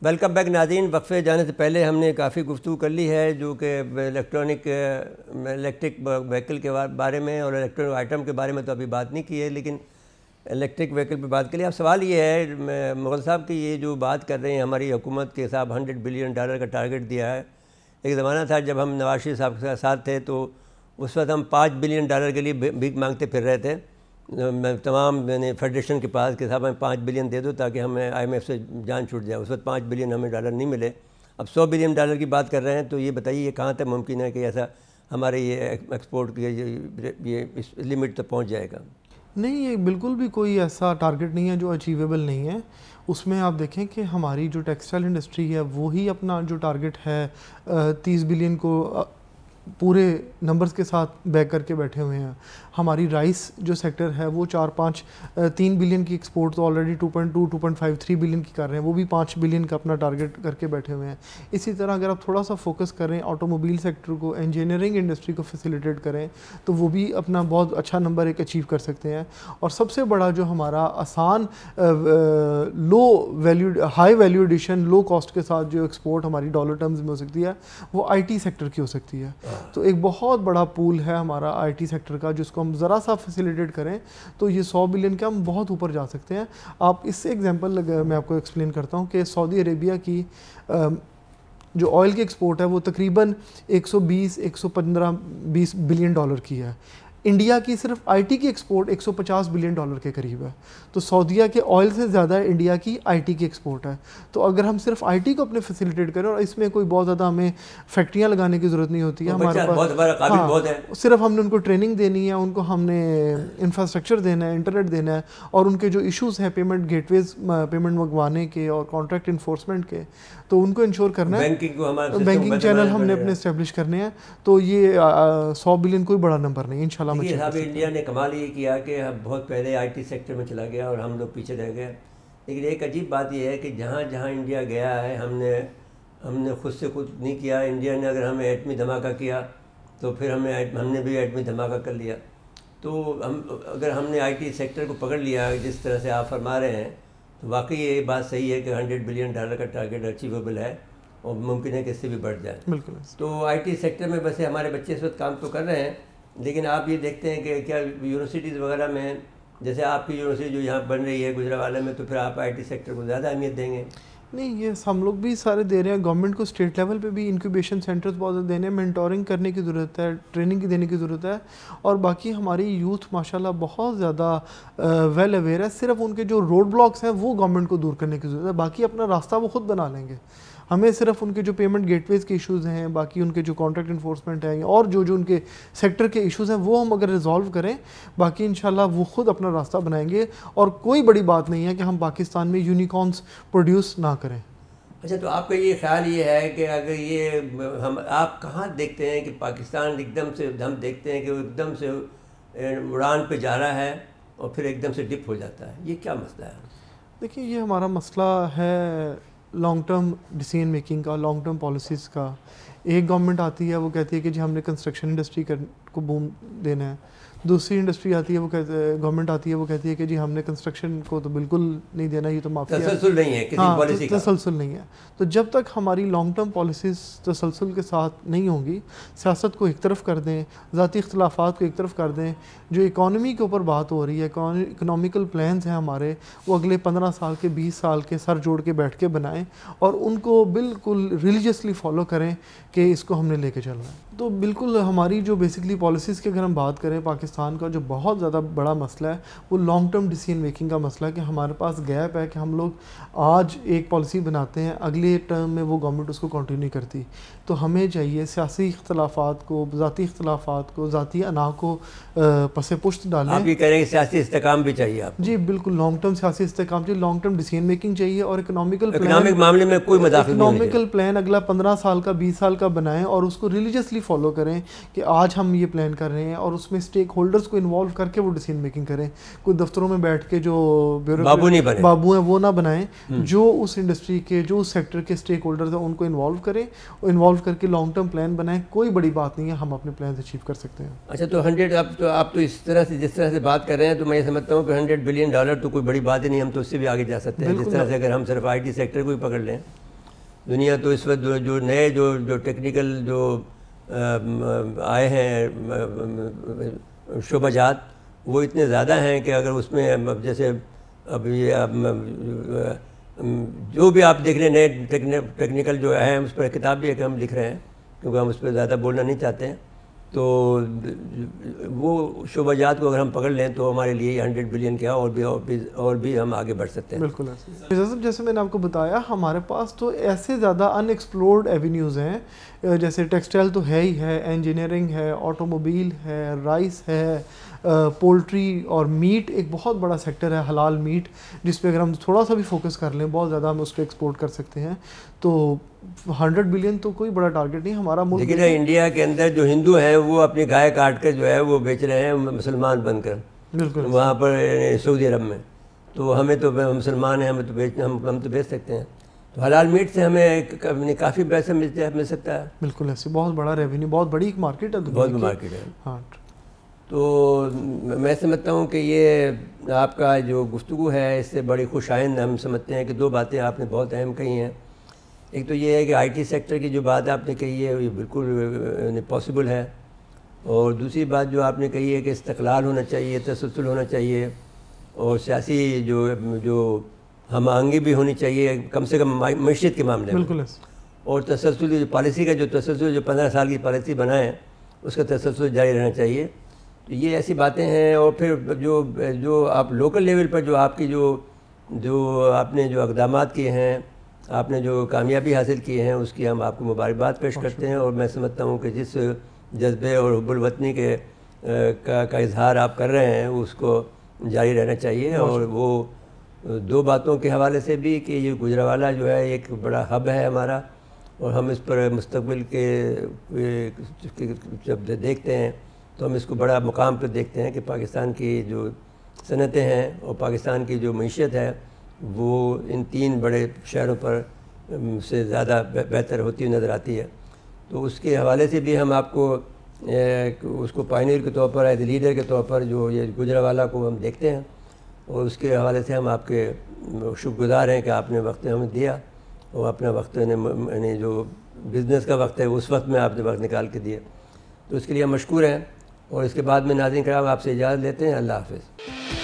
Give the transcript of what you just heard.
Welcome back ناظرین. وقفے جانے سے پہلے ہم نے کافی گفتگو کر لی ہے جو کہ الیکٹرک وہیکل کے بارے میں اور الیکٹرک آئٹم کے بارے میں تو ابھی بات نہیں کی ہے, لیکن الیکٹرک وہیکل پہ بات کے لیے اب سوال یہ ہے مغل صاحب کہ یہ جو بات کر رہے ہیں ہماری حکومت کے صاحب $100 بلین کا ٹارگٹ دیا ہے. ایک زمانہ تھا جب ہم نواز شریف صاحب کے ساتھ تھے تو اس وقت ہم $5 بلین کے لیے بھیک مانگتے پھر رہے تھے تمام فیڈریشن کے پاس کہ صاحب ہمیں $5 بلین دے دو تاکہ ہمیں IMF سے جان چھوٹ جائے. اس وقت $5 بلین ہمیں نہیں ملے. اب $100 بلین کی بات کر رہے ہیں, تو یہ بتائیے یہ کہاں تک ممکن ہے کہ ایسا ہمارے یہ ایکسپورٹ کی یہ اس لمٹ تک پہنچ جائے گا؟ نہیں, یہ بالکل بھی کوئی ایسا ٹارگٹ نہیں ہے جو اچیویبل نہیں ہے. اس میں آپ دیکھیں کہ ہماری جو ٹیکسٹائل انڈسٹری ہے وہی اپنا جو ٹارگٹ ہے 30 بلین کو پورے نمبرز کے ساتھ بیک کر کے بیٹھے ہوئے ہیں. ہماری رائس جو سیکٹر ہے وہ 3 بلین کی ایکسپورٹ تو آلریڈی 2.53 بلین کی کر رہے ہیں, وہ بھی 5 بلین کا اپنا ٹارگٹ کر کے بیٹھے ہوئے ہیں. اسی طرح اگر آپ تھوڑا سا فوکس کریں آٹو موبائل سیکٹر کو, انجینئرنگ انڈسٹری کو فیسیلیٹیٹ کریں تو وہ بھی اپنا بہت اچھا نمبر ایک اچیو کر سکتے ہیں. اور سب سے بڑا جو ہمارا آسان high value addition low cost کے ساتھ جو ایکسپورٹ ہماری ڈالر ٹرمز میں ہو سکتی ہے وہ IT سیکٹر کی ہو سکتی ہے. تو ایک بہت بڑا پول ہے ہمارا IT سیکٹر کا, جس کو ہم ذرا سا فیسیلیٹیٹ کریں تو یہ 100 بلین کے ہم بہت اوپر جا سکتے ہیں. آپ اس سے ایگزامپل میں آپ کو ایکسپلین کرتا ہوں کہ سعودی عربیہ کی جو آئل کی ایکسپورٹ ہے وہ تقریباً 115 بلین ڈالر کی ہے. انڈیا کی صرف IT کی ایکسپورٹ 150 بلین ڈالر کے قریب ہے. تو سعودیہ کے آئل سے زیادہ انڈیا کی IT کی ایکسپورٹ ہے. تو اگر ہم صرف IT کو اپنے فیسیلیٹیٹ کریں, اور اس میں کوئی بہت زیادہ ہمیں فیکٹریاں لگانے کی ضرورت نہیں ہوتی ہے, ہمارے پاس صرف ہم نے ان کو ٹریننگ دینی ہے, ان کو ہم نے انفراسٹرکچر دینا ہے, انٹرنیٹ دینا ہے, اور ان کے جو ایشوز ہیں پیمنٹ گیٹ ویز پیمنٹ منگوانے کے اور کانٹریکٹ انفورسمنٹ کے, تو ان کو انشور کرنا ہے. بینکنگ چینل ہم نے اپنے اسٹیبلش کرنے ہیں. تو یہ 100 بلین کوئی بڑا نمبر نہیں انشاءاللہ. صاحب انڈیا نے کمال یہ کیا کہ بہت پہلے IT سیکٹر میں چلا گیا اور ہم لوگ پیچھے رہ گئے. لیکن ایک عجیب بات یہ ہے کہ جہاں جہاں انڈیا گیا ہے ہم نے خود سے خود نہیں کیا. انڈیا نے اگر ہمیں ایٹمی دھماکہ کیا تو پھر ہم نے بھی ایٹمی دھماکہ کر لیا. تو اگر ہم نے IT سیکٹر کو پکڑ لیا جس طرح سے آپ فرما رہے ہیں, تو واقعی یہ بات صحیح ہے کہ $100 بلین کا ٹارگیٹ اچیویبل ہے اور ممکن ہے کہ اس سے بھی بڑھ جائے. بالکل. تو IT سیکٹر میں ویسے ہمارے بچے اس وقت کام تو کر رہے ہیں, لیکن آپ یہ دیکھتے ہیں کہ کیا یونیورسٹیز وغیرہ میں, جیسے آپ کی یونیورسٹی جو یہاں بن رہی ہے گجرانوالہ میں, تو پھر آپ IT سیکٹر کو زیادہ اہمیت دیں گے؟ نہیں, یہ ہم لوگ بھی سارے دے رہے ہیں. گورنمنٹ کو اسٹیٹ لیول پہ بھی انکیوبیشن سینٹرز بہت زیادہ دینے ہیں, مینٹورنگ کرنے کی ضرورت ہے, ٹریننگ دینے کی ضرورت ہے. اور باقی ہماری یوتھ ماشاءاللہ بہت زیادہ ویل اویئر ہے. صرف ان کے جو روڈ بلاکس ہیں وہ گورنمنٹ کو دور کرنے کی ضرورت ہے, باقی اپنا راستہ وہ خود بنا لیں گے. ہمیں صرف ان کے جو پیمنٹ گیٹ ویز کے ایشوز ہیں, باقی ان کے جو کانٹریکٹ انفورسمنٹ ہیں, اور جو ان کے سیکٹر کے ایشوز ہیں وہ ہم اگر ریزالو کریں, باقی انشاءاللہ وہ خود اپنا راستہ بنائیں گے. اور کوئی بڑی بات نہیں ہے کہ ہم پاکستان میں یونیکارنز پروڈیوس نہ کریں. اچھا, تو آپ کا یہ خیال یہ ہے کہ اگر یہ آپ کہاں دیکھتے ہیں کہ پاکستان ایک دم سے ہم دیکھتے ہیں کہ وہ ایک دم سے اڑان پہ جا رہا ہے اور پھر ایک دم سے ڈپ ہو جاتا ہے, یہ کیا مسئلہ ہے؟ دیکھیے, یہ ہمارا مسئلہ ہے لانگ ٹرم ڈیسیژن میکنگ کا, لانگ ٹرم پالیسیز کا. ایک گورنمنٹ آتی ہے وہ کہتی ہے کہ جی ہم نے کنسٹرکشن انڈسٹری کو بوم دینا ہے. دوسری انڈسٹری آتی ہے گورنمنٹ آتی ہے وہ کہتی ہے کہ جی ہم نے کنسٹرکشن کو تو بالکل نہیں دینا, یہ تو معافی تسلسل نہیں ہے, کسی پالیسی کا تسلسل نہیں ہے. تو جب تک ہماری لانگ ٹرم پالیسیز تسلسل کے ساتھ نہیں ہوں گی, سیاست کو ایک طرف کر دیں, ذاتی اختلافات کو ایک طرف کر دیں, جو اکانومی کے اوپر بات ہو رہی ہے, اکنامیکل پلانز ہیں ہمارے, وہ اگلے 15 سال کے 20 سال کے سر جوڑ کے بیٹھ کے بنائیں اور ان کو بالکل ریلیجیسلی فالو کریں کہ اس کو ہم نے لے کے چلنا ہے. تو بالکل ہماری جو بیسکلی پالیسیز کی اگر ہم بات کریں, پاکستان کا جو بہت زیادہ بڑا مسئلہ ہے وہ لانگ ٹرم ڈیسیژن میکنگ کا مسئلہ ہے, کہ ہمارے پاس گیپ ہے کہ ہم لوگ آج ایک پالیسی بناتے ہیں, اگلے ٹرم میں وہ گورنمنٹ اس کو کنٹینیو کرتی. تو ہمیں چاہیے سیاسی اختلافات کو, ذاتی اختلافات کو, ذاتی انا کو پس پشت ڈالیں. آپ یہ کہہ رہے ہیں کہ سیاسی استحکام بھی چاہیے آپ؟ جی بالکل, لانگ ٹرم سیاسی استحکام چاہیے, لانگ ٹرم ڈیسیژن میکنگ چاہیے, اور اکنامک معاملے میں کوئی مداخلت نہیں. اکنامیکل پلان اگلا 15 سال کا 20 سال کا بنائیں اور اس کو ریلیجیسلی فالو کریں کہ آج ہم یہ پلان کر رہے ہیں, اور اس میں اسٹیک ہولڈرز کو انوالو کر کے وہ ڈیسیژن میکنگ کریں. کوئی دفتروں میں بیٹھ کے جو بابو ہیں وہ نہ بنائیں, جو اس انڈسٹری کے, جو اس سیکٹر کے اسٹیک ہولڈرز ہیں ان کو انوالو کریں, انوالو کر کے لانگ ٹرم پلان بنائیں. کوئی بڑی بات نہیں ہے, ہم اپنے پلانز اچیو کر سکتے ہیں. اچھا, تو 100 آپ تو اس طرح سے جس طرح سے بات کر رہے ہیں تو میں یہ سمجھتا ہوں کہ $100 بلین تو کوئی بڑی بات ہی نہیں, ہم تو اس سے بھی آگے جا سکتے ہیں. جس طرح سے اگر ہم صرف IT سیکٹر کو ہی پکڑ لیں دنیا تو اس وقت جو نئے جو ٹیکنیکل جو آئے ہیں شعبہ جات وہ اتنے زیادہ ہیں کہ اگر اس میں جیسے اب یہ جو بھی آپ دیکھ رہے ہیں نئے ٹیکنیکل جو ہیں اس پر کتاب بھی ایک ہم لکھ رہے ہیں کیونکہ ہم اس پہ زیادہ بولنا نہیں چاہتے ہیں. تو وہ شعبہ جات کو اگر ہم پکڑ لیں تو ہمارے لیے 100 بلین کیا اور بھی ہم آگے بڑھ سکتے ہیں. بالکل ایسے جیسے میں نے آپ کو بتایا ہمارے پاس تو ایسے زیادہ ان ایکسپلورڈ ایونیوز ہیں, جیسے ٹیکسٹائل تو ہے ہی ہے, انجینئرنگ ہے, آٹو موبائل ہے, رائس ہے, پولٹری اور میٹ ایک بہت بڑا سیکٹر ہے, حلال میٹ, جس پہ اگر ہم تھوڑا سا بھی فوکس کر لیں بہت زیادہ ہم اس کو ایکسپورٹ کر سکتے ہیں. تو 100 بلین تو کوئی بڑا ٹارگیٹ نہیں ہمارا ملک. لیکن انڈیا کے اندر جو ہندو ہیں وہ اپنی گائے کاٹ کر جو ہے وہ بیچ رہے ہیں مسلمان بن کر, بالکل وہاں پر سعودی عرب میں. تو ہمیں تو مسلمان ہیں, ہمیں تو بیچ ہم تو بیچ سکتے ہیں. تو حلال میٹ سے ہمیں کافی پیسہ مل سکتا ہے. بالکل ایسے بہت بڑا ریونیو, بہت بڑی ایک مارکیٹ ہے, بہت بڑی مارکیٹ ہے. ہاں تو میں سمجھتا ہوں کہ یہ آپ کا جو گفتگو ہے اس سے بڑی خوش آئند ہم سمجھتے ہیں کہ دو باتیں آپ نے بہت اہم کہی ہیں. ایک تو یہ ہے کہ IT سیکٹر کی جو بات آپ نے کہی ہے یہ بالکل پاسبل ہے, اور دوسری بات جو آپ نے کہی ہے کہ استقلال ہونا چاہیے, تسلسل ہونا چاہیے, اور سیاسی جو ہم آہنگی بھی ہونی چاہیے کم سے کم معیشت کے معاملے میں. بالکل اور تسلسل جو پالیسی کا جو تسلسل جو 15 سال کی پالیسی بنائیں اس کا تسلسل جاری رہنا چاہیے. تو یہ ایسی باتیں ہیں. اور پھر جو آپ لوکل لیول پر جو آپ کی جو آپ نے جو اقدامات کیے ہیں, آپ نے جو کامیابی حاصل کی ہیں اس کی ہم آپ کو مبارکباد پیش کرتے ہیں. اور میں سمجھتا ہوں کہ جس جذبے اور حب الوطنی کا اظہار آپ کر رہے ہیں اس کو جاری رہنا چاہیے. اور وہ دو باتوں کے حوالے سے بھی کہ یہ گجرانوالہ جو ہے ایک بڑا ہب ہے ہمارا, اور ہم اس پر مستقبل کے جب دیکھتے ہیں تو ہم اس کو بڑا مقام پہ دیکھتے ہیں کہ پاکستان کی جو صنعتیں ہیں اور پاکستان کی جو معیشت ہے وہ ان 3 بڑے شہروں پر سے زیادہ بہتر ہوتی ہوئی نظر آتی ہے. تو اس کے حوالے سے بھی ہم آپ کو اس کو پائنیئر کے طور پر ایز لیڈر کے طور پر جو یہ گجرانوالہ کو ہم دیکھتے ہیں, اور اس کے حوالے سے ہم آپ کے شکر گزار ہیں کہ آپ نے وقت ہمیں دیا, اور اپنا وقت یعنی جو بزنس کا وقت ہے اس وقت میں آپ نے وقت نکال کے دیا. تو اس کے لیے ہم مشکور ہیں. اور اس کے بعد میں ناظرین کرام آپ سے اجازت لیتے ہیں. اللہ حافظ.